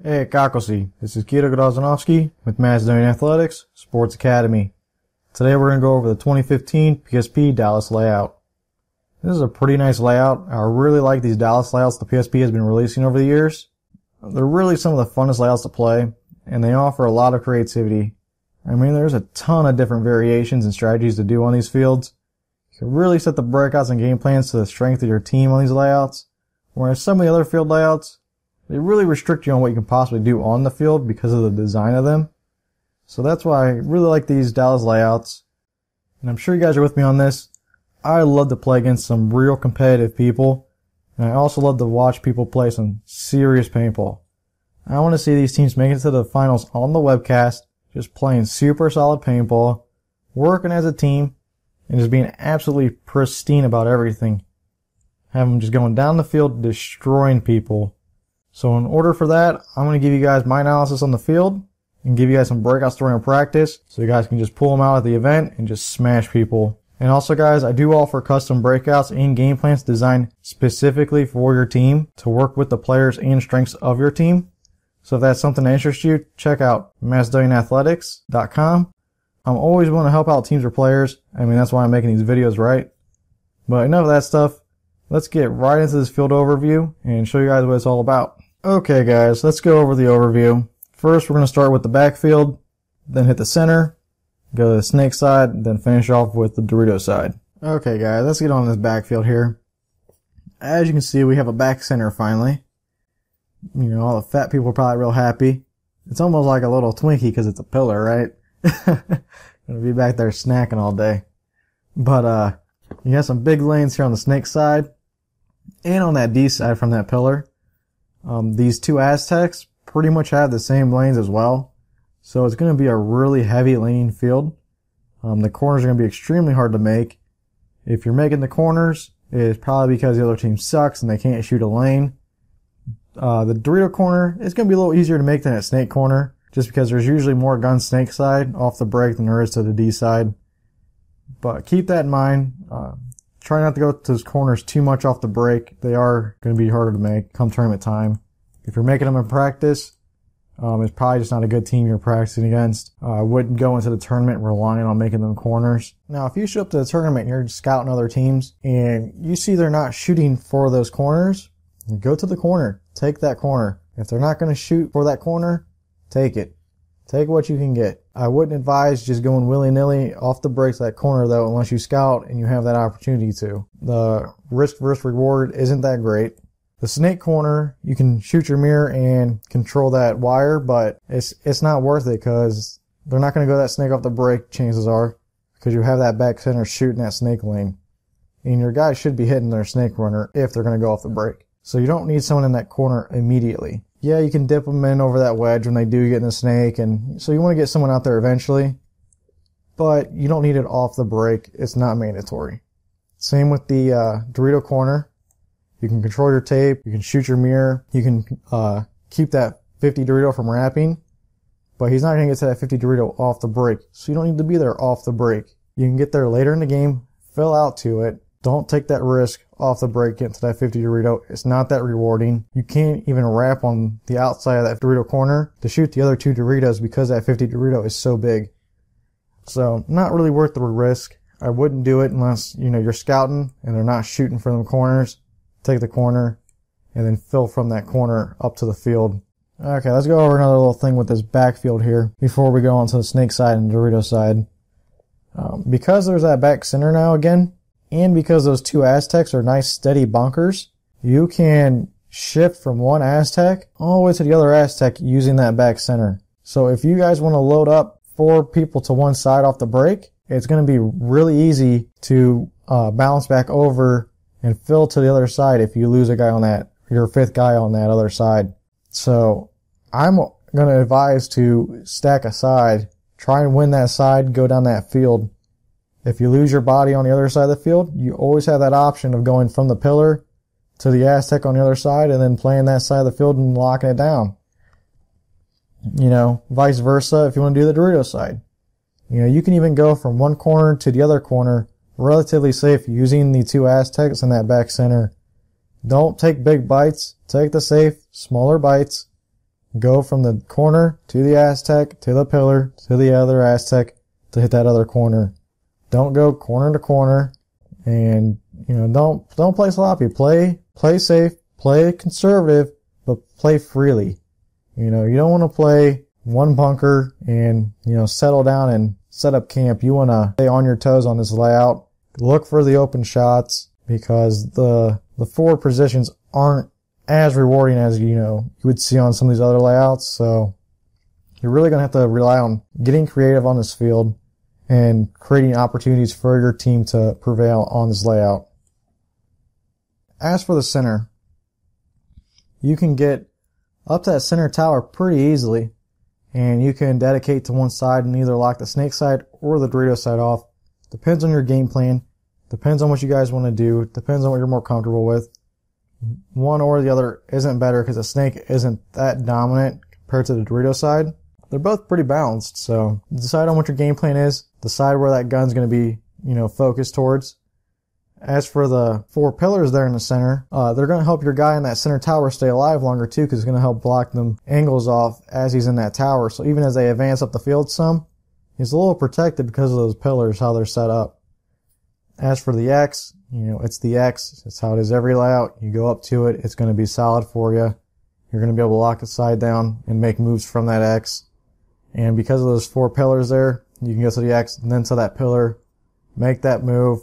Hey, Kakosi. This is Kiro Grozanovsky with Macedonian Athletics Sports Academy. Today we're going to go over the 2015 PSP Dallas layout. This is a pretty nice layout. I really like these Dallas layouts the PSP has been releasing over the years. They're really some of the funnest layouts to play, and they offer a lot of creativity. I mean, there's a ton of different variations and strategies to do on these fields. You can really set the breakouts and game plans to the strength of your team on these layouts, whereas some of the other field layouts, they really restrict you on what you can possibly do on the field because of the design of them. So that's why I really like these Dallas layouts. And I'm sure you guys are with me on this. I love to play against some real competitive people. And I also love to watch people play some serious paintball. I want to see these teams make it to the finals on the webcast, just playing super solid paintball, working as a team, and just being absolutely pristine about everything. Have them just going down the field, destroying people. So in order for that, I'm going to give you guys my analysis on the field and give you guys some breakouts during practice so you guys can just pull them out at the event and just smash people. And also guys, I do offer custom breakouts and game plans designed specifically for your team to work with the players and strengths of your team. So if that's something that interests you, check out MacedonianAthletics.com. I'm always willing to help out teams or players. I mean, that's why I'm making these videos, right? But enough of that stuff. Let's get right into this field overview and show you guys what it's all about. Okay guys, let's go over the overview. First, we're going to start with the backfield, then hit the center, go to the snake side, then finish off with the Dorito side. Okay guys, let's get on this backfield here. As you can see, we have a back center finally. You know, all the fat people are probably real happy. It's almost like a little Twinkie because it's a pillar, right? Gonna be back there snacking all day. But, you have some big lanes here on the snake side and on that D side from that pillar. These two Aztecs pretty much have the same lanes as well. So it's going to be a really heavy lane field. The corners are going to be extremely hard to make. If you're making the corners, it's probably because the other team sucks and they can't shoot a lane. The Dorito corner is going to be a little easier to make than a snake corner, just because there's usually more gun snake side off the break than there is to the D side. But keep that in mind. Try not to go to those corners too much off the break. They are going to be harder to make come tournament time. If you're making them in practice, it's probably just not a good team you're practicing against. I wouldn't go into the tournament relying on making them corners. Now, if you show up to the tournament and you're scouting other teams and you see they're not shooting for those corners, go to the corner. Take that corner. If they're not going to shoot for that corner, take it. Take what you can get. I wouldn't advise just going willy-nilly off the breaks that corner though, unless you scout and you have that opportunity to. The risk versus reward isn't that great. The snake corner, you can shoot your mirror and control that wire, but it's not worth it because they're not going to go that snake off the break, chances are, because you have that back center shooting that snake lane. And your guys should be hitting their snake runner if they're going to go off the break. So you don't need someone in that corner immediately. Yeah, you can dip them in over that wedge when they do get in the snake, and so you want to get someone out there eventually, but you don't need it off the break. It's not mandatory. Same with the Dorito corner. You can control your tape, you can shoot your mirror, you can keep that 50 Dorito from wrapping, but he's not going to get to that 50 Dorito off the break, so you don't need to be there off the break. You can get there later in the game, fill out to it. Don't take that risk off the break, getting to that 50 Dorito. It's not that rewarding. You can't even wrap on the outside of that Dorito corner to shoot the other two Doritos because that 50 Dorito is so big. So, not really worth the risk. I wouldn't do it unless, you know, you're scouting and they're not shooting for them corners. Take the corner and then fill from that corner up to the field. Okay, let's go over another little thing with this backfield here before we go on to the snake side and Dorito side. Because there's that back center now again, and because those two Aztecs are nice steady bunkers, you can shift from one Aztec all the way to the other Aztec using that back center. So if you guys want to load up 4 people to one side off the break, it's going to be really easy to bounce back over and fill to the other side if you lose a guy on that, your 5th guy on that other side. So I'm going to advise to stack a side, try and win that side, go down that field. If you lose your body on the other side of the field, you always have that option of going from the pillar to the Aztec on the other side and then playing that side of the field and locking it down. You know, vice versa if you want to do the Dorito side. You know, you can even go from one corner to the other corner relatively safe using the two Aztecs in that back center. Don't take big bites. Take the safe, smaller bites go from the corner to the Aztec, to the pillar, to the other Aztec, to hit that other corner. Don't go corner to corner, and, don't play sloppy. Play safe, play conservative, but play freely. You don't want to play one bunker and, settle down and set up camp. You want to stay on your toes on this layout. Look for the open shots, because the forward positions aren't as rewarding as, you would see on some of these other layouts. So you're really going to have to rely on getting creative on this field and creating opportunities for your team to prevail on this layout. As for the center, you can get up to that center tower pretty easily, and you can dedicate to one side and either lock the snake side or the Dorito side off. Depends on your game plan. Depends on what you guys want to do. Depends on what you're more comfortable with. One or the other isn't better, because the snake isn't that dominant compared to the Dorito side. They're both pretty balanced, so decide on what your game plan is. Decide where that gun's going to be, focused towards. As for the 4 pillars there in the center, they're going to help your guy in that center tower stay alive longer too, because it's going to help block them angles off as he's in that tower. So even as they advance up the field some, he's a little protected because of those pillars, how they're set up. As for the X, it's the X. It's how it is every layout. You go up to it, it's going to be solid for you. You're going to be able to lock the side down and make moves from that X. And because of those 4 pillars there, you can go to the X and then to that pillar, make that move,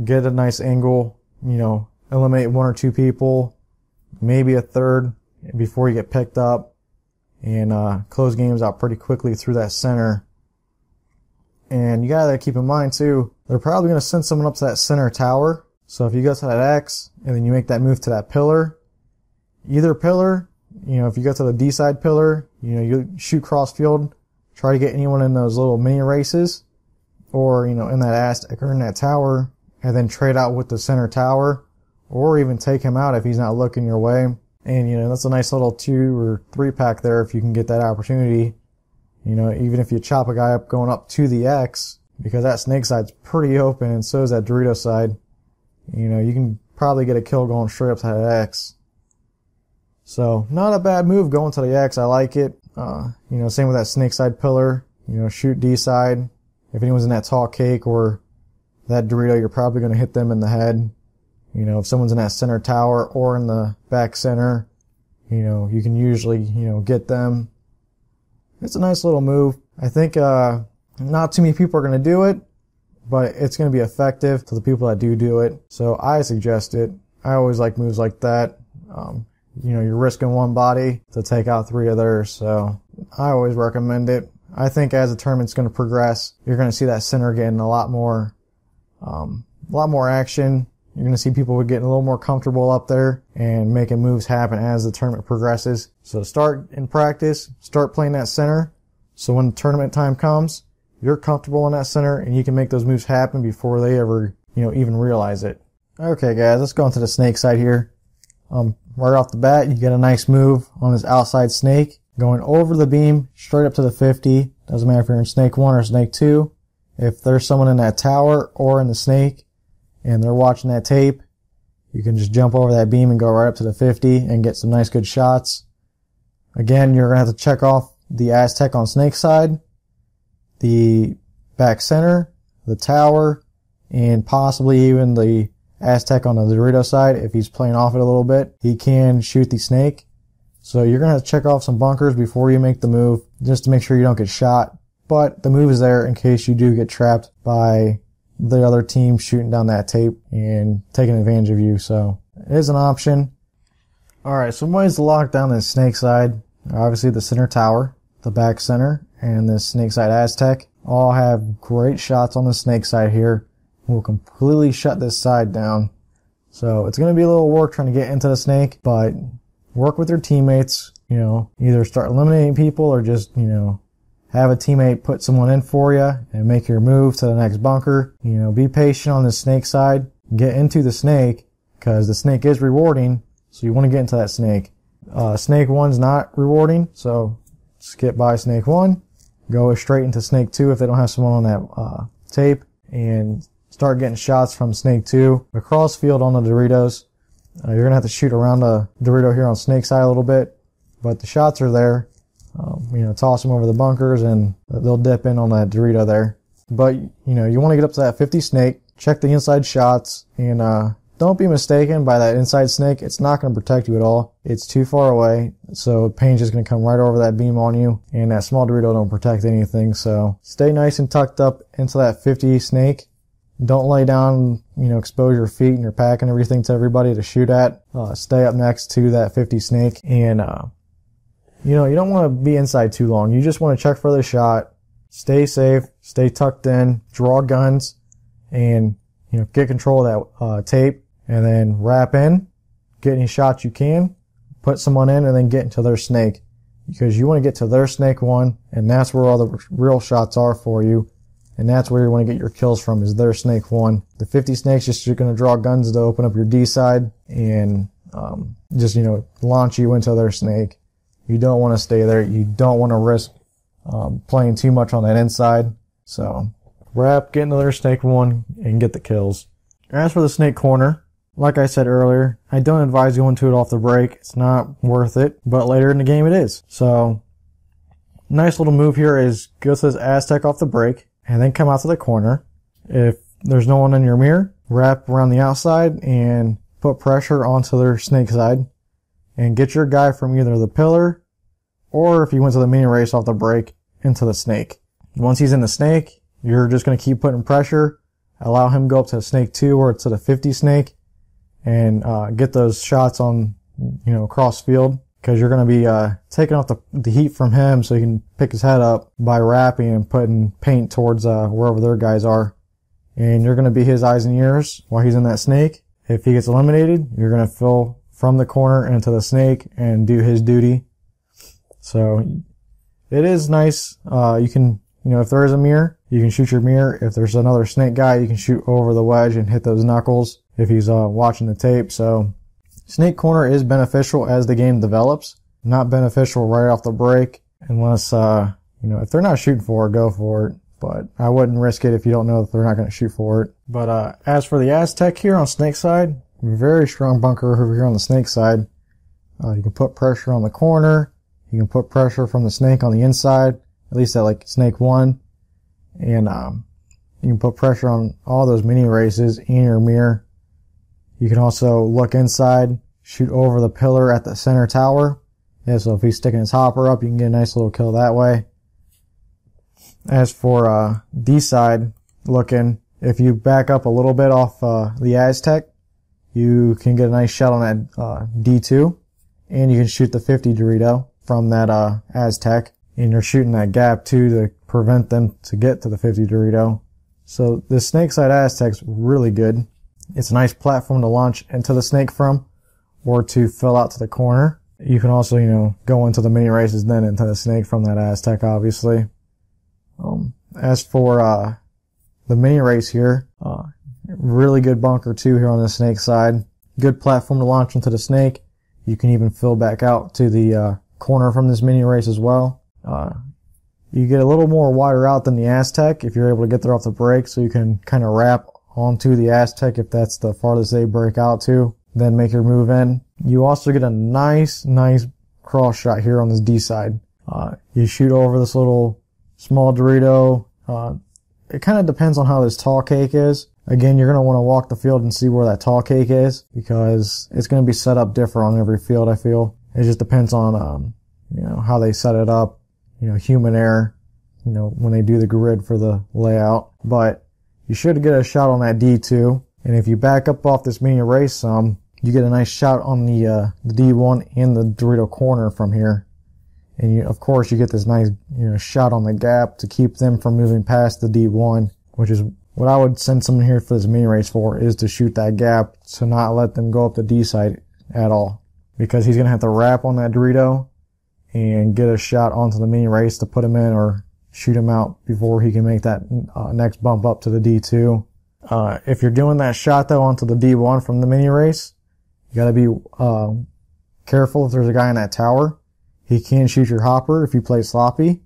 get a nice angle, eliminate 1 or 2 people, maybe a third before you get picked up, and close games out pretty quickly through that center. And you gotta keep in mind too, they're probably gonna send someone up to that center tower. So if you go to that X and then you make that move to that pillar, either pillar, if you go to the D side pillar, you shoot cross field, try to get anyone in those little mini races, or, in that Aztec or in that tower, and then trade out with the center tower, or even take him out if he's not looking your way. And, that's a nice little 2 or 3 pack there if you can get that opportunity. Even if you chop a guy up going up to the X, because that snake side's pretty open, and so is that Dorito side. You can probably get a kill going straight up to that X. So, not a bad move going to the X. I like it. Same with that snake side pillar. Shoot D side. If anyone's in that tall cake or that Dorito, you're probably going to hit them in the head. If someone's in that center tower or in the back center, you can usually, get them. It's a nice little move. I think, not too many people are going to do it, but it's going to be effective to the people that do it. So I suggest it. I always like moves like that. You're risking 1 body to take out 3 of theirs. So I always recommend it. I think as the tournament's going to progress, you're going to see that center getting a lot more action. You're going to see people getting a little more comfortable up there and making moves happen as the tournament progresses. So start in practice, start playing that center. So when tournament time comes, you're comfortable in that center and you can make those moves happen before they ever, even realize it. Okay guys, let's go into the snake side here. Right off the bat, you get a nice move on this outside snake, going over the beam, straight up to the 50. Doesn't matter if you're in snake 1 or snake 2. If there's someone in that tower or in the snake, and they're watching that tape, you can just jump over that beam and go right up to the 50 and get some nice good shots. Again, you're going to have to check off the Aztec on snake side, the back center, the tower, and possibly even the Aztec on the Dorito side. If he's playing off it a little bit, he can shoot the snake. So you're going to have to check off some bunkers before you make the move, just to make sure you don't get shot. But the move is there in case you do get trapped by the other team shooting down that tape and taking advantage of you. So it is an option. Alright, some ways to lock down this snake side. Obviously the center tower, the back center, and the snake side Aztec all have great shots on the snake side here. Will completely shut this side down. So it's going to be a little work trying to get into the snake, but work with your teammates. Either start eliminating people or just, have a teammate put someone in for you and make your move to the next bunker. Be patient on the snake side. Get into the snake, because the snake is rewarding, so you want to get into that snake. Snake 1's not rewarding, so skip by snake 1. Go straight into snake 2 if they don't have someone on that tape, and start getting shots from snake 2. Across field on the Doritos. You're going to have to shoot around the Dorito here on snake side a little bit. but the shots are there. Toss them over the bunkers and they'll dip in on that Dorito there. But, you want to get up to that 50 snake, check the inside shots, and don't be mistaken by that inside snake. It's not going to protect you at all. It's too far away, so pain's just going to come right over that beam on you, and that small Dorito don't protect anything. So stay nice and tucked up into that 50 snake. Don't lay down, expose your feet and your pack and everything to everybody to shoot at. Stay up next to that 50 snake, and you don't want to be inside too long. You just want to check for the shot, stay safe, stay tucked in, draw guns, and, get control of that tape, and then wrap in, get any shots you can, put someone in, and then get into their snake. Because you want to get to their snake one, and that's where all the real shots are for you. And that's where you want to get your kills from, is their snake one. The 50 snakes, you're going to draw guns to open up your D side, and just, launch you into their snake. You don't want to stay there. You don't want to risk playing too much on that inside. So wrap, get into their snake one, and get the kills. As for the snake corner, like I said earlier, I don't advise going to it off the break. It's not worth it, but later in the game it is. So nice little move here is go to this Aztec off the break, and then come out to the corner. If there's no one in your mirror, wrap around the outside and put pressure onto their snake side. And get your guy from either the pillar, or if you went to the mini race off the break, into the snake. Once he's in the snake, you're just going to keep putting pressure, allow him to go up to snake 2 or to the 50 snake, and get those shots on, cross field, because you're going to be taking off the heat from him so you can pick his head up by wrapping and putting paint towards wherever their guys are. And you're going to be his eyes and ears while he's in that snake. If he gets eliminated, you're going to fill from the corner into the snake and do his duty. So it is nice. You can, if there is a mirror, you can shoot your mirror. If there's another snake guy, you can shoot over the wedge and hit those knuckles if he's watching the tape. So snake corner is beneficial as the game develops. Not beneficial right off the break unless, if they're not shooting for it, go for it. But I wouldn't risk it if you don't know if they're not going to shoot for it. But as for the Aztec here on snake side, very strong bunker over here on the snake side. You can put pressure on the corner. You can put pressure from the snake on the inside, at least at like snake 1. And you can put pressure on all those mini races in your mirror. You can also look inside, shoot over the pillar at the center tower. Yeah, so if he's sticking his hopper up, you can get a nice little kill that way. As for D side looking, if you back up a little bit off the Aztec, you can get a nice shot on that D2, and you can shoot the 50 Dorito from that Aztec, and you're shooting that gap too to prevent them to get to the 50 Dorito. So the snake side Aztec's really good. It's a nice platform to launch into the snake from, or to fill out to the corner. You can also, go into the mini races then into the snake from that Aztec, obviously. As for the mini race here, really good bunker too here on the snake side. Good platform to launch into the snake. You can even fill back out to the corner from this mini race as well. You get a little more wider out than the Aztec if you're able to get there off the break, so you can kind of wrap onto the Aztec if that's the farthest they break out to, then make your move in. You also get a nice cross shot here on this D side. You shoot over this little small Dorito. It kind of depends on how this tall cake is. Again, you're going to want to walk the field and see where that tall cake is, because it's going to be set up different on every field, I feel. It just depends on, how they set it up, human error, when they do the grid for the layout. But you should get a shot on that D2. And if you back up off this mini race some, you get a nice shot on the D1 and the Dorito corner from here. And of course you get this nice, shot on the gap to keep them from moving past the D1, which is what I would send someone here for this mini race for, is to shoot that gap to not let them go up the D side at all. Because he's going to have to wrap on that Dorito and get a shot onto the mini race to put him in or shoot him out before he can make that next bump up to the D2. If you're doing that shot though onto the D1 from the mini race, you got to be careful if there's a guy in that tower. He can shoot your hopper if you play sloppy.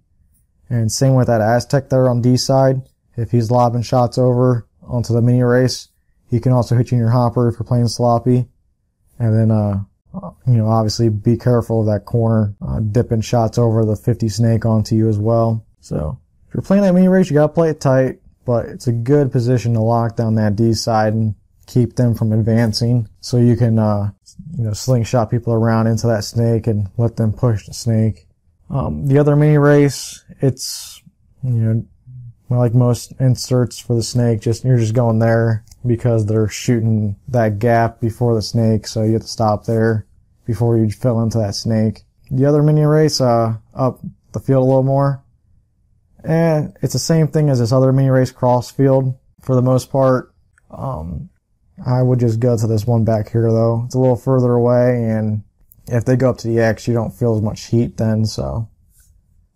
And same with that Aztec there on D side. If he's lobbing shots over onto the mini race, he can also hit you in your hopper if you're playing sloppy. And then Obviously be careful of that corner, dipping shots over the 50 snake onto you as well. So if you're playing that mini race, you gotta play it tight, but it's a good position to lock down that D side and keep them from advancing, so you can, slingshot people around into that snake and let them push the snake. The other mini race, it's, like most inserts for the snake, you're just going there because they're shooting that gap before the snake, so you have to stop there before you fill into that snake. The other mini race, up the field a little more, and it's the same thing as this other mini race cross field for the most part. I would just go to this one back here though. It's a little further away, and if they go up to the X, you don't feel as much heat then, so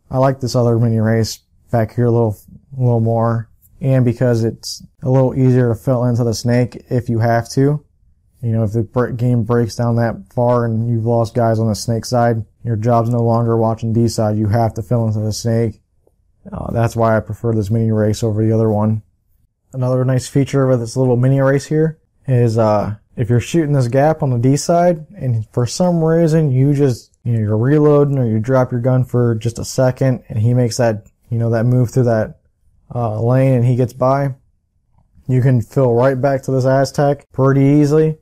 I like this other mini race back here a little more, and because it's a little easier to fill into the snake if you have to. If the game breaks down that far and you've lost guys on the snake side, your job's no longer watching D side. You have to fill into the snake. That's why I prefer this mini race over the other one. Another nice feature with this little mini race here is, if you're shooting this gap on the D side and for some reason you just, you're reloading or you drop your gun for just a second and he makes that, that move through that, lane and he gets by, you can fill right back to this Aztec pretty easily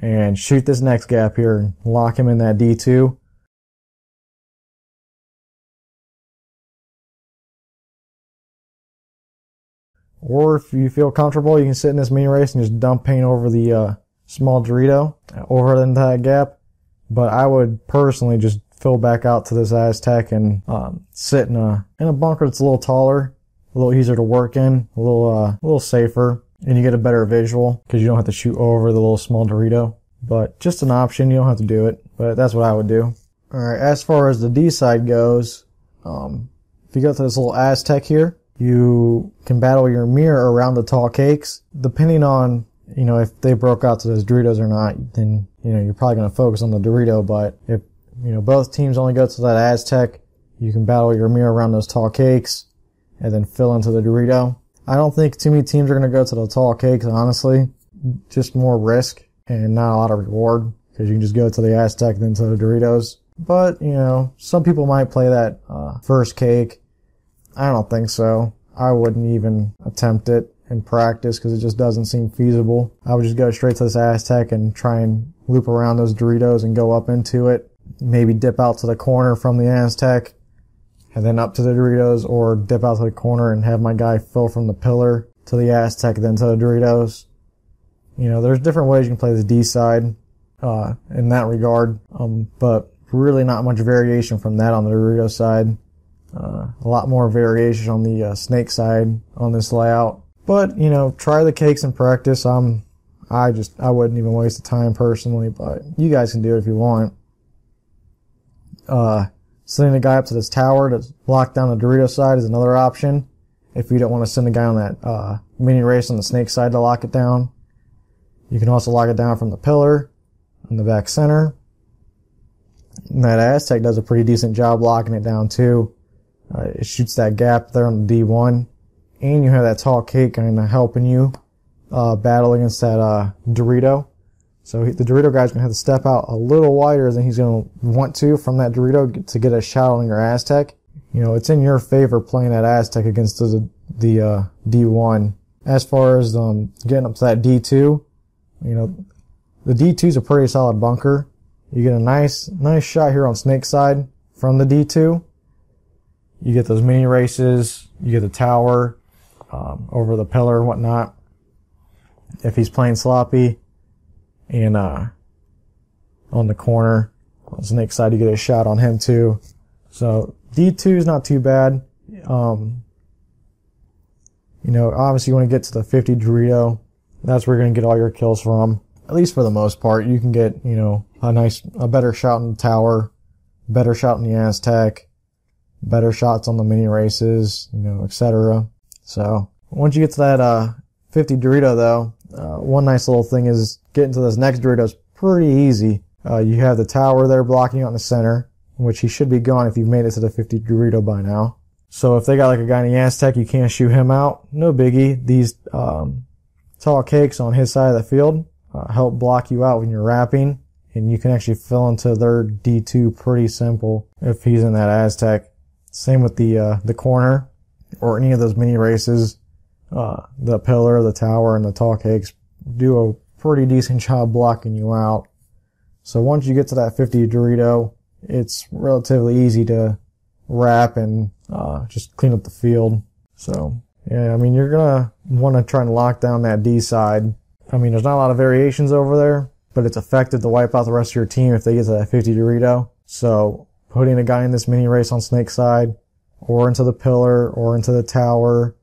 and shoot this next gap here and lock him in that D2. Or if you feel comfortable, you can sit in this mini race and just dump paint over the small Dorito over into that gap. But I would personally just fill back out to this Aztec and sit in a bunker that's a little taller, a little easier to work in, a little safer, and you get a better visual because you don't have to shoot over the little small Dorito. But just an option, you don't have to do it, but that's what I would do. Alright, as far as the D side goes, if you go to this little Aztec here, you can battle your mirror around the tall cakes. Depending on, if they broke out to those Doritos or not, then, you're probably going to focus on the Dorito. But if, both teams only go to that Aztec, you can battle your mirror around those tall cakes and then fill into the Dorito. I don't think too many teams are going to go to the tall cakes, honestly. Just more risk and not a lot of reward because you can just go to the Aztec and then to the Doritos. But, some people might play that first cake. I don't think so. I wouldn't even attempt it in practice because it just doesn't seem feasible. I would just go straight to this Aztec and try and loop around those Doritos and go up into it. Maybe dip out to the corner from the Aztec and then up to the Doritos, or dip out to the corner and have my guy fill from the pillar to the Aztec then to the Doritos. There's different ways you can play the D side in that regard, but really not much variation from that on the Dorito side. A lot more variation on the snake side on this layout. But, try the cakes in practice. I wouldn't even waste the time personally, but you guys can do it if you want. Sending a guy up to this tower to lock down the Dorito side is another option. If you don't want to send a guy on that mini race on the snake side to lock it down. You can also lock it down from the pillar in the back center. And that Aztec does a pretty decent job locking it down too. It shoots that gap there on the D1. And you have that tall cake kind of helping you battle against that Dorito. So the Dorito guy's going to have to step out a little wider than he's going to want to from that Dorito to get a shot on your Aztec. It's in your favor playing that Aztec against the D1. As far as getting up to that D2, the D2's a pretty solid bunker. You get a nice shot here on snake side from the D2. You get those mini races. You get the tower over the pillar and whatnot. If he's playing sloppy, and on the corner on snake side, you get a shot on him too. So D2 is not too bad. Obviously you want to get to the 50 Dorito. That's where you're going to get all your kills from. At least for the most part. You can get, a better shot in the tower, better shot in the Aztec, better shots on the mini races, etc. So once you get to that 50 Dorito though, one nice little thing is getting to this next Dorito is pretty easy. You have the tower there blocking you out in the center, which he should be gone if you've made it to the 50 Dorito by now. So if they got like a guy in the Aztec, you can't shoot him out. No biggie. These tall cakes on his side of the field help block you out when you're wrapping, and you can actually fill into their D2 pretty simple if he's in that Aztec. Same with the corner or any of those mini races. The pillar, the tower, and the tall cakes do a pretty decent job blocking you out. So once you get to that 50 Dorito, it's relatively easy to wrap and just clean up the field. So yeah, I mean, you're gonna want to try and lock down that D side. I mean, there's not a lot of variations over there, but it's effective to wipe out the rest of your team if they get to that 50 Dorito. So putting a guy in this mini race on snake side, or into the pillar, or into the tower,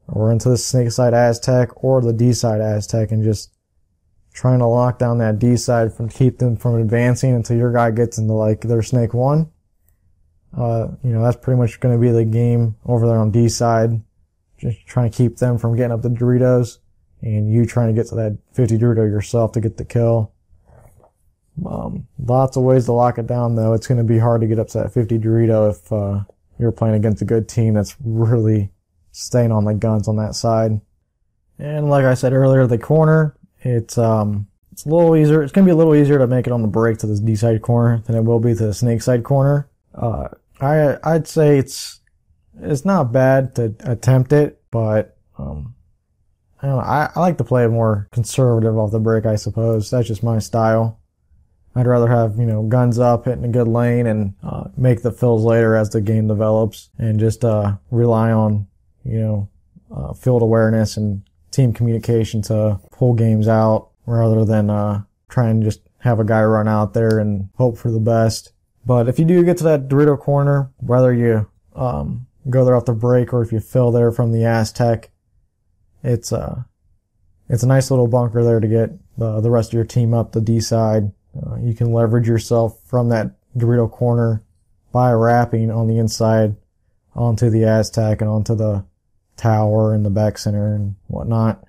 or into the snake side Aztec, or the D side Aztec, and just trying to lock down that D side from keep them from advancing until your guy gets into like their snake 1. That's pretty much going to be the game over there on D side. Just trying to keep them from getting up the Doritos, and you trying to get to that 50 Dorito yourself to get the kill. Lots of ways to lock it down, though. It's going to be hard to get up to that 50 Dorito if you're playing against a good team that's really staying on the guns on that side. And like I said earlier, the corner, it's a little easier. It's going to be a little easier to make it on the break to this D side corner than it will be to the snake side corner. I'd say it's not bad to attempt it, but I don't know. I like to play it more conservative off the break, I suppose. That's just my style. I'd rather have, guns up, hitting a good lane, and make the fills later as the game develops, and just rely on, field awareness and team communication to pull games out, rather than try and just have a guy run out there and hope for the best. But if you do get to that Dorito corner, whether you go there off the break or if you fill there from the Aztec, it's a nice little bunker there to get the rest of your team up the D side. You can leverage yourself from that Dorito corner by wrapping on the inside onto the Aztec and onto the tower and the back center and whatnot.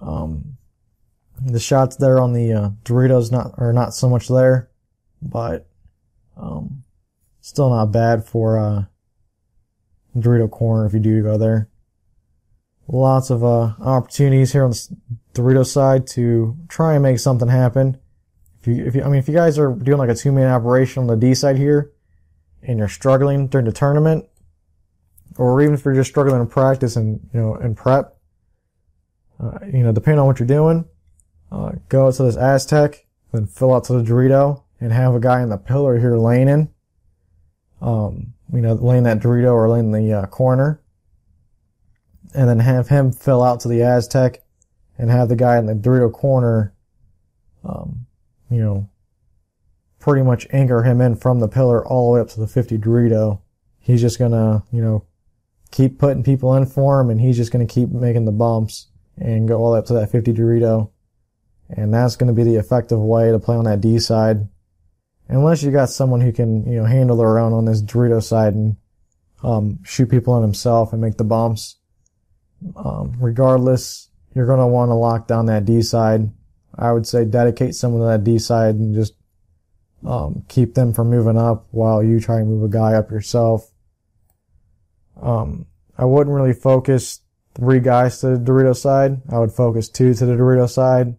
The shots there on the Doritos are not so much there, but still not bad for Dorito corner if you do go there. Lots of opportunities here on the Dorito side to try and make something happen. If you guys are doing like a 2-man operation on the D side here, and you're struggling during the tournament, or even if you're just struggling in practice and in prep, depending on what you're doing, go to this Aztec, then fill out to the Dorito, and have a guy in the pillar here laning, laying that Dorito or laying the corner, and then have him fill out to the Aztec, and have the guy in the Dorito corner, pretty much anchor him in from the pillar all the way up to the 50 Dorito. He's just gonna, keep putting people in for him, and he's just gonna keep making the bumps and go all the way up to that 50 Dorito. And that's gonna be the effective way to play on that D side. Unless you got someone who can, handle their own on this Dorito side and, shoot people in himself and make the bumps. Regardless, you're gonna want to lock down that D side. I would say dedicate someone to that D side and just keep them from moving up while you try and move a guy up yourself. I wouldn't really focus 3 guys to the Dorito side. I would focus 2 to the Dorito side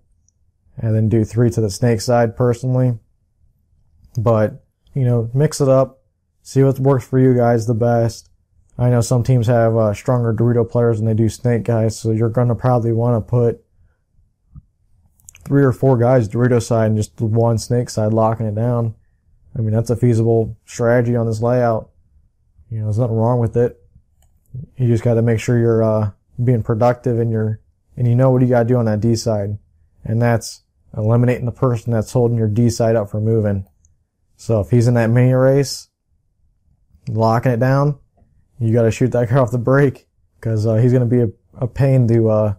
and then do 3 to the snake side personally. But, mix it up. See what works for you guys the best. I know some teams have stronger Dorito players than they do snake guys, so you're going to probably want to put 3 or 4 guys Dorito side and just 1 snake side locking it down. I mean, that's a feasible strategy on this layout. There's nothing wrong with it. You just got to make sure you're being productive and you know what you got to do on that D side. And that's eliminating the person that's holding your D side up for moving. So if he's in that mini race, locking it down, you got to shoot that guy off the break, because he's going to be a pain to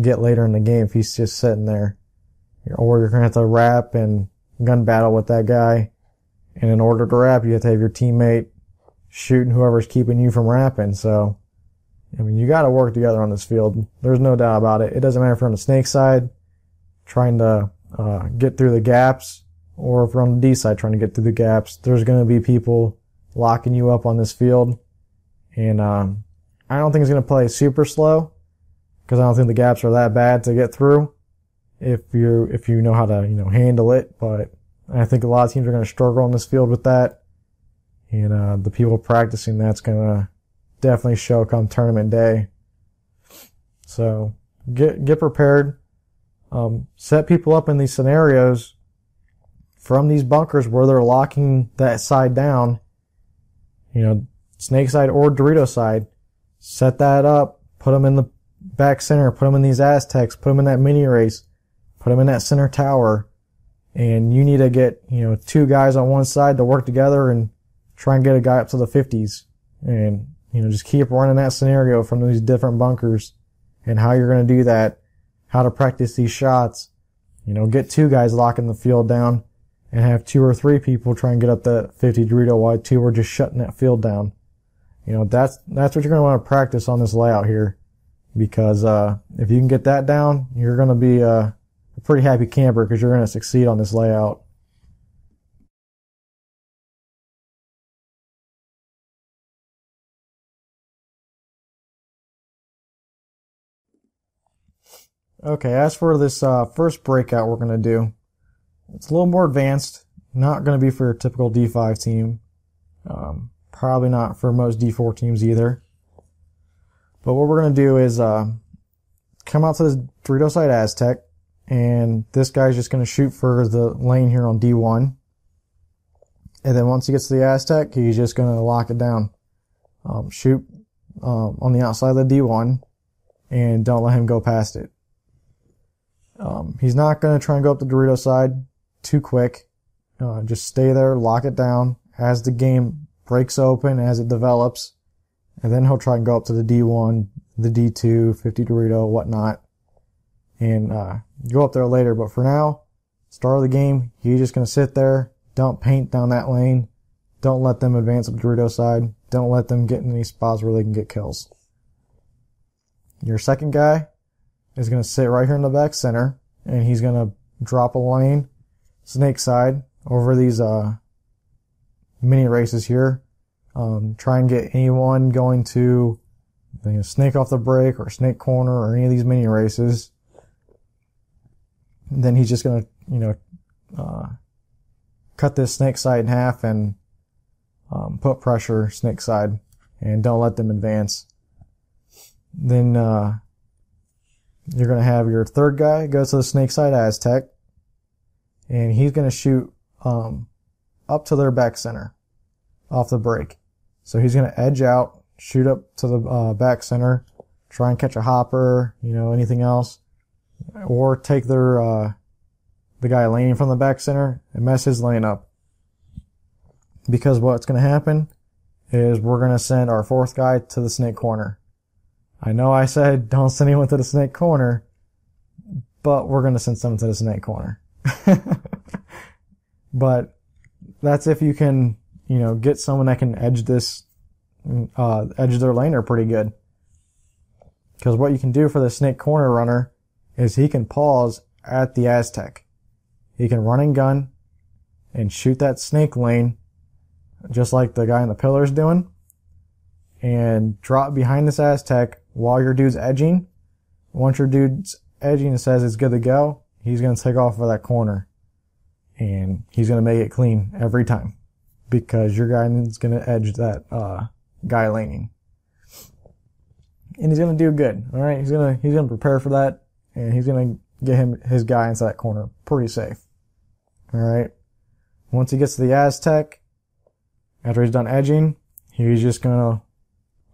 get later in the game if he's just sitting there. Or you're going to have to wrap and gun battle with that guy. And in order to wrap, you have to have your teammate shooting whoever's keeping you from wrapping. So, you got to work together on this field. There's no doubt about it. It doesn't matter if you're on the snake side trying to get through the gaps, or if you're on the D side trying to get through the gaps. There's going to be people locking you up on this field. And I don't think it's going to play super slow, because I don't think the gaps are that bad to get through. if you know how to, handle it. But I think a lot of teams are going to struggle on this field with that. And the people practicing that's going to definitely show come tournament day. So get prepared. Set people up in these scenarios from these bunkers where they're locking that side down, snake side or Dorito side. Set that up, put them in the back center, put them in these Aztecs, put them in that mini race, put them in that center tower, and you need to get, 2 guys on one side to work together and try and get a guy up to the 50s. And, just keep running that scenario from these different bunkers and how you're going to do that, how to practice these shots. Get 2 guys locking the field down and have 2 or 3 people try and get up that 50 Dorito while 2 are just shutting that field down. That's what you're going to want to practice on this layout here, because if you can get that down, you're going to be a pretty happy camper because you're going to succeed on this layout. Okay, as for this first breakout we're going to do, it's a little more advanced. Not going to be for your typical D5 team. Probably not for most D4 teams either. But what we're going to do is come out to this Dorito side Aztec, and this guy's just going to shoot for the lane here on D1. And then once he gets to the Aztec, he's just going to lock it down. Shoot on the outside of the D1, and don't let him go past it. He's not going to try and go up the Dorito side too quick. Just stay there, lock it down as the game breaks open, as it develops, and then he'll try and go up to the D1, the D2, 50 Dorito, whatnot, and go up there later. But for now, start of the game, you're just going to sit there, don't paint down that lane, don't let them advance up the Dorito side, don't let them get in any spots where they can get kills. Your second guy is going to sit right here in the back center, and he's going to drop a lane, snake side, over these mini races here. Try and get anyone going to snake off the break or snake corner or any of these mini races. And then he's just going to, cut this snake side in half and put pressure snake side, and don't let them advance. Then you're going to have your third guy go to the snake side Aztec, and he's going to shoot up to their back center off the break. So he's going to edge out, shoot up to the back center, try and catch a hopper, anything else, or take the guy laning from the back center and mess his lane up. Because what's going to happen is we're going to send our fourth guy to the snake corner. I know I said don't send anyone to the snake corner, but we're going to send someone to the snake corner. But that's if you can, get someone that can edge their laner pretty good. Because what you can do for the snake corner runner is he can pause at the Aztec. He can run and gun and shoot that snake lane just like the guy in the pillar's doing, and drop behind this Aztec while your dude's edging. Once your dude's edging and says it's good to go, he's going to take off for that corner. And he's going to make it clean every time, because your guy is going to edge that guy laning. And he's going to do good. All right, he's going to prepare for that, and he's going to get his guy into that corner pretty safe. All right. Once he gets to the Aztec, after he's done edging, he's just going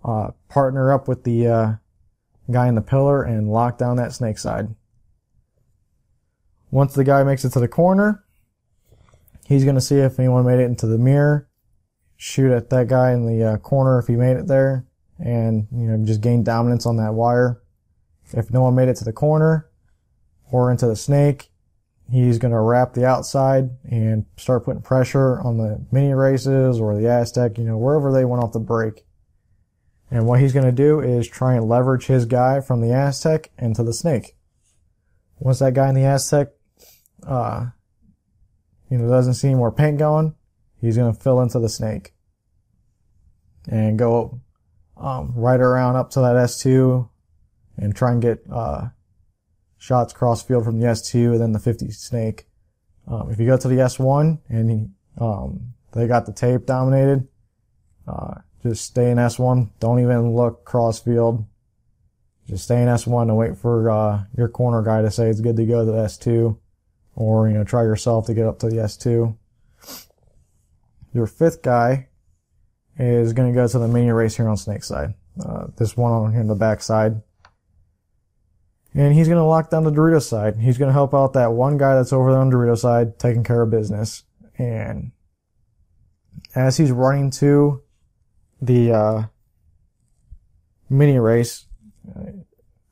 to partner up with the guy in the pillar and lock down that snake side. Once the guy makes it to the corner, he's going to see if anyone made it into the mirror, shoot at that guy in the corner if he made it there, and just gain dominance on that wire. If no one made it to the corner or into the snake, he's going to wrap the outside and start putting pressure on the mini races or the Aztec, wherever they went off the break. And what he's going to do is try and leverage his guy from the Aztec into the snake. Once that guy in the Aztec, doesn't see any more paint going, he's going to fill into the snake and go right around up to that S2 and try and get shots cross field from the S2 and then the 50 snake. If you go to the S1 and they got the tape dominated, just stay in S1. Don't even look cross field. Just stay in S1 and wait for your corner guy to say it's good to go to the S2, or try yourself to get up to the S2. Your fifth guy is going to go to the mini race here on Snake's side. This one on here in the back side. And he's going to lock down the Dorito side. He's going to help out that one guy that's over there on the Dorito side, taking care of business. And as he's running to the mini race,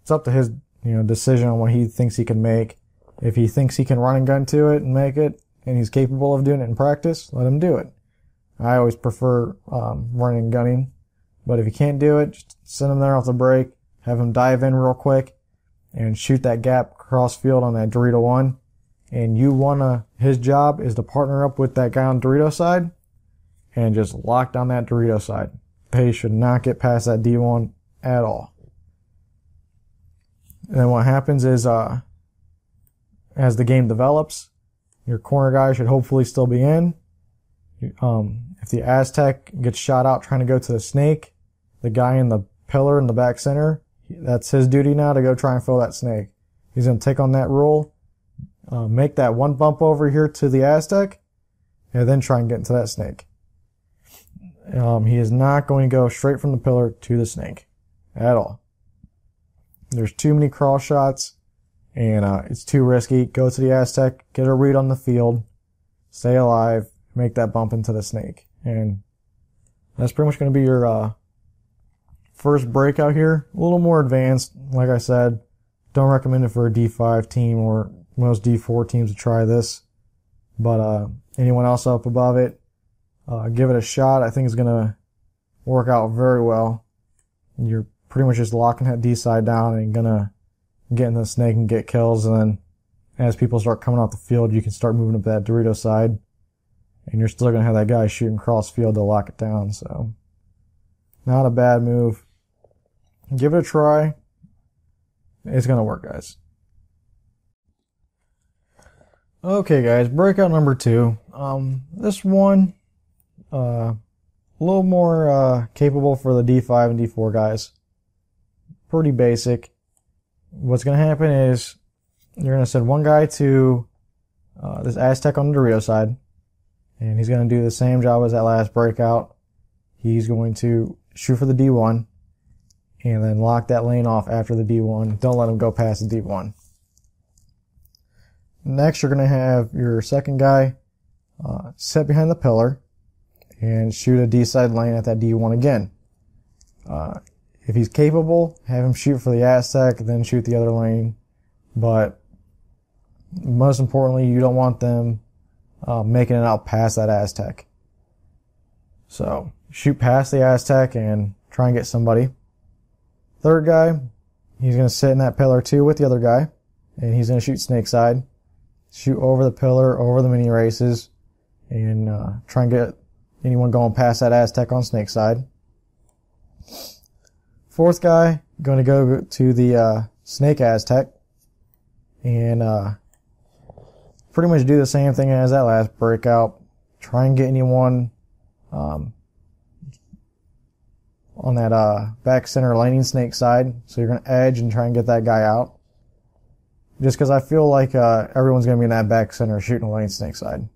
it's up to his decision on what he thinks he can make. If he thinks he can run and gun to it and make it, and he's capable of doing it in practice, let him do it. I always prefer running and gunning, but if he can't do it, just send him there off the break, have him dive in real quick, and shoot that gap cross field on that Dorito one. And his job is to partner up with that guy on Dorito side and just lock down that Dorito side. They should not get past that D1 at all. And then what happens is, as the game develops, your corner guy should hopefully still be in. If the Aztec gets shot out trying to go to the snake, the guy in the pillar in the back center, that's his duty now to go try and fill that snake. He's going to take on that role, make that one bump over here to the Aztec, and then try and get into that snake. He is not going to go straight from the pillar to the snake at all. There's too many cross shots, and it's too risky. Go to the Aztec, get a read on the field, stay alive, make that bump into the snake. And that's pretty much going to be your first breakout here. A little more advanced, like I said. Don't recommend it for a D5 team or most D4 teams to try this. But anyone else up above it, give it a shot. I think it's going to work out very well. You're pretty much just locking that D side down and going to get in the snake and get kills. And then as people start coming off the field, you can start moving up that Dorito side. And you're still going to have that guy shooting cross field to lock it down. So not a bad move. Give it a try. It's going to work, guys. Okay, guys, breakout number 2. This one, a little more capable for the D5 and D4 guys. Pretty basic. What's going to happen is you're going to send one guy to this Aztec on the Dorito side, and he's going to do the same job as that last breakout. He's going to shoot for the D1, and then lock that lane off after the D1. Don't let him go past the D1. Next, you're going to have your second guy sit behind the pillar and shoot a D side lane at that D1 again. If he's capable, have him shoot for the Aztec, then shoot the other lane. But most importantly, you don't want them making it out past that Aztec. So shoot past the Aztec and try and get somebody. Third guy, he's going to sit in that pillar too with the other guy, and he's going to shoot snake side. Shoot over the pillar, over the mini races, and try and get anyone going past that Aztec on snake side. Fourth guy, going to go to the snake Aztec, and pretty much do the same thing as that last breakout. Try and get anyone on that back center laning snake side. So you're going to edge and try and get that guy out. Just because I feel like everyone's going to be in that back center shooting a lane snake side.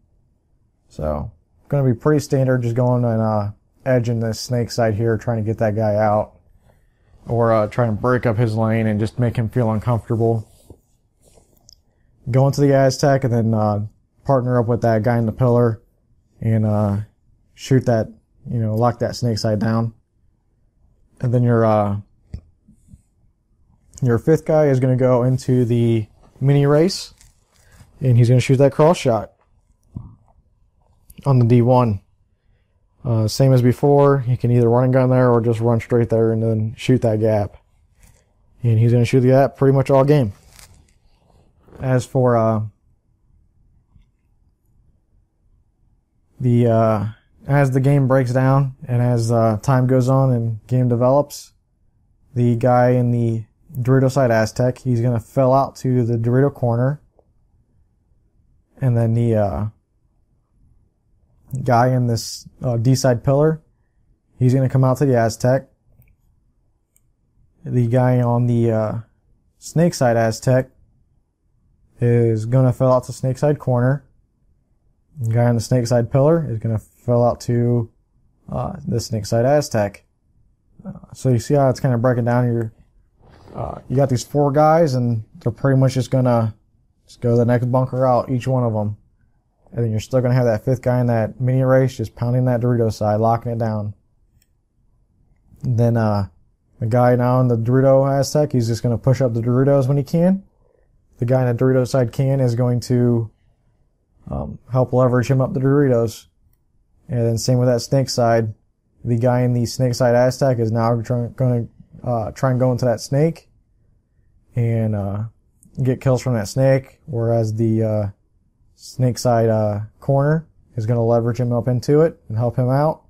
So going to be pretty standard, just going and edging the snake side here, trying to get that guy out. Or trying to break up his lane and just make him feel uncomfortable. Go into the Aztec and then partner up with that guy in the pillar and shoot that, lock that snake side down. And then your fifth guy is going to go into the mini race, and he's going to shoot that cross shot on the D1. Same as before, he can either run and gun there or just run straight there and then shoot that gap. And he's going to shoot the gap pretty much all game. As for as the game breaks down and as time goes on and game develops, the guy in the Dorito side Aztec. He's going to fill out to the Dorito corner. And then the guy in this D side pillar, he's going to come out to the Aztec. The guy on the snake side Aztec is going to fill out to snake side corner. The guy on the snake side pillar is going to fill out to the snake side Aztec. So you see how it's kind of breaking down here. You got these 4 guys, and they're pretty much just going to go to the next bunker out, each one of them. And then you're still going to have that 5th guy in that mini race just pounding that Dorito side, locking it down. And then the guy now in the Dorito Aztec, he's just going to push up the Doritos when he can. The guy in the Dorito side can is going to help leverage him up the Doritos. And then same with that snake side. The guy in the snake side Aztec is now going to try and go into that snake and get kills from that snake, whereas the snake side corner is going to leverage him up into it and help him out.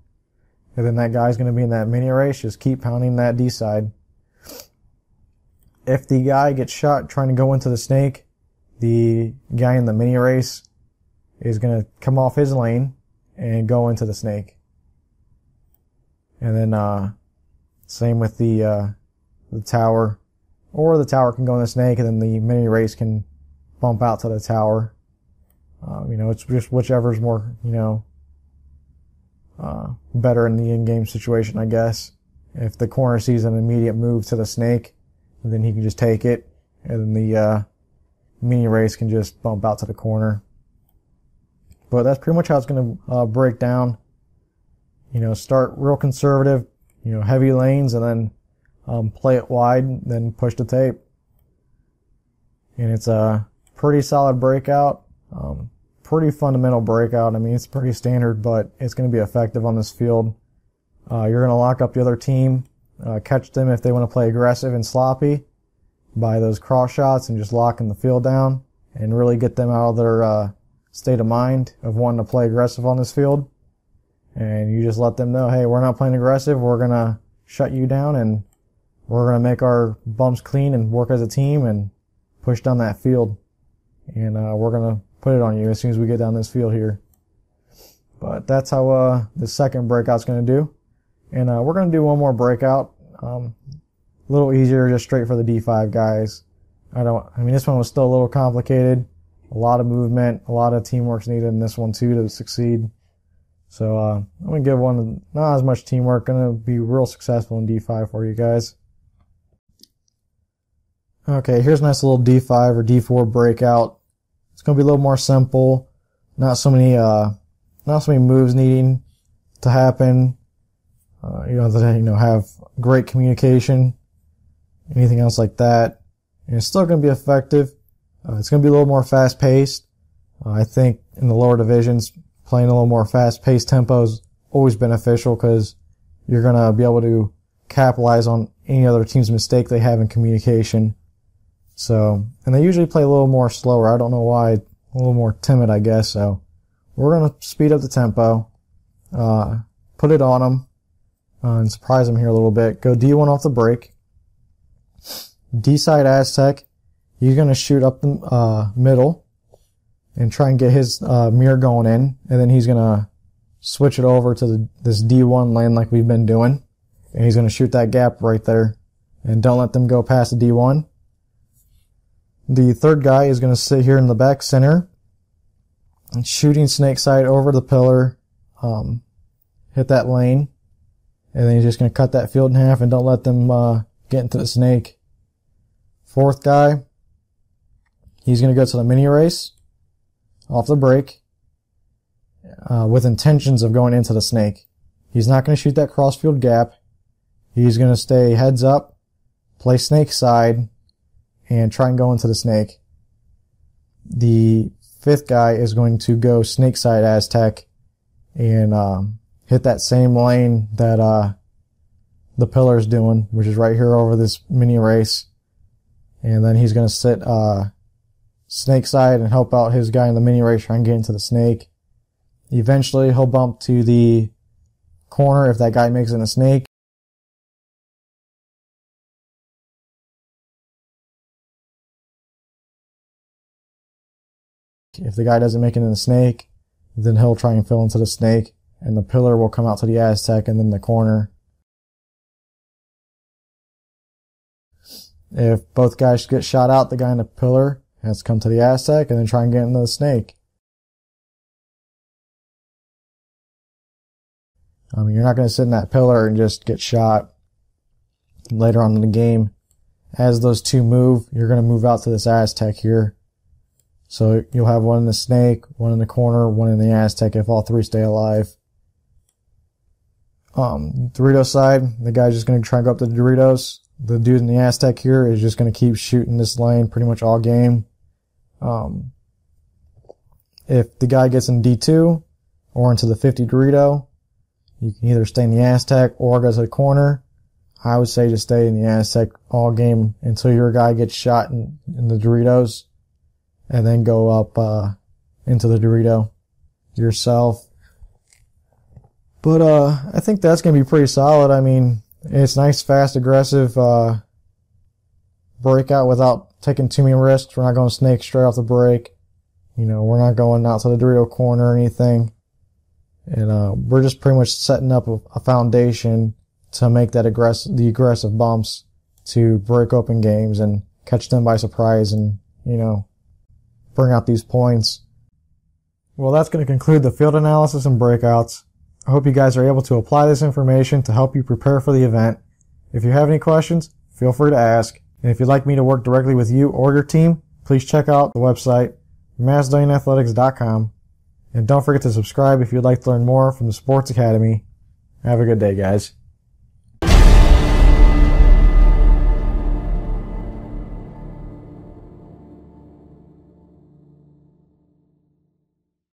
And then that guy's going to be in that mini race, just keep pounding that D side. If the guy gets shot trying to go into the snake, the guy in the mini race is going to come off his lane and go into the snake. And then same with the tower, or the tower can go in the snake, and then the mini race can bump out to the tower. It's just whichever's more, better in the in-game situation, I guess. If the corner sees an immediate move to the snake, then he can just take it, and then the mini race can just bump out to the corner. But that's pretty much how it's going to break down. Start real conservative, heavy lanes, and then play it wide, then push the tape. And it's a pretty solid breakout. Pretty fundamental breakout. I mean, it's pretty standard, but it's going to be effective on this field. You're going to lock up the other team, catch them if they want to play aggressive and sloppy by those cross shots and just locking the field down and really get them out of their state of mind of wanting to play aggressive on this field. And you just let them know, hey, we're not playing aggressive. We're going to shut you down, and we're going to make our bumps clean and work as a team and push down that field. And we're going to put it on you as soon as we get down this field here. But that's how the second breakout's going to do. And we're going to do one more breakout. A little easier, just straight for the D5 guys. This one was still a little complicated. A lot of movement, a lot of teamwork's needed in this one too to succeed. So I'm going to give one not as much teamwork. Going to be real successful in D5 for you guys. Okay, here's a nice little D5 or D4 breakout. It's going to be a little more simple. Not so many moves needing to happen. You don't have to, have great communication, anything else like that. And it's still going to be effective. It's going to be a little more fast paced. I think in the lower divisions, playing a little more fast paced tempo is always beneficial because you're going to be able to capitalize on any other team's mistake they have in communication. So, and they usually play a little more slower. I don't know why, a little more timid, I guess. So, we're going to speed up the tempo, put it on them, and surprise them here a little bit. Go D1 off the break. D side Aztec, he's going to shoot up the middle and try and get his mirror going in, and then he's going to switch it over to this D1 lane like we've been doing, and he's going to shoot that gap right there, and don't let them go past the D1. The third guy is going to sit here in the back center, and shooting snake side over the pillar, hit that lane, and then he's just going to cut that field in half and don't let them get into the snake. Fourth guy, he's going to go to the mini race off the break with intentions of going into the snake. He's not going to shoot that crossfield gap. He's going to stay heads up, play snake side, and try and go into the snake. The fifth guy is going to go snake side Aztec and hit that same lane that the pillar's doing, which is right here over this mini race. And then he's going to sit snake side and help out his guy in the mini race try and get into the snake. Eventually he'll bump to the corner if that guy makes it in a snake. If the guy doesn't make it in the snake, then he'll try and fill into the snake, and the pillar will come out to the Aztec and then the corner. If both guys get shot out, the guy in the pillar has to come to the Aztec and then try and get into the snake. You're not going to sit in that pillar and just get shot later on in the game. As those two move, you're going to move out to this Aztec here. So you'll have one in the snake, one in the corner, one in the Aztec if all three stay alive. Dorito side, the guy's just going to try and go up to the Doritos. The dude in the Aztec here is just going to keep shooting this lane pretty much all game. If the guy gets in D2 or into the 50 Dorito, you can either stay in the Aztec or go to the corner. I would say just stay in the Aztec all game until your guy gets shot in the Doritos, and then go up into the Dorito yourself. But I think that's going to be pretty solid. It's nice, fast, aggressive breakout without taking too many risks. We're not going snake straight off the break. We're not going out to the Dorito corner or anything. And we're just pretty much setting up a foundation to make that the aggressive bumps to break open games and catch them by surprise and, bring out these points. Well, that's going to conclude the field analysis and breakouts. I hope you guys are able to apply this information to help you prepare for the event. If you have any questions, feel free to ask. And if you'd like me to work directly with you or your team, please check out the website, MacedonianAthletics.com. And don't forget to subscribe if you'd like to learn more from the Sports Academy. Have a good day, guys.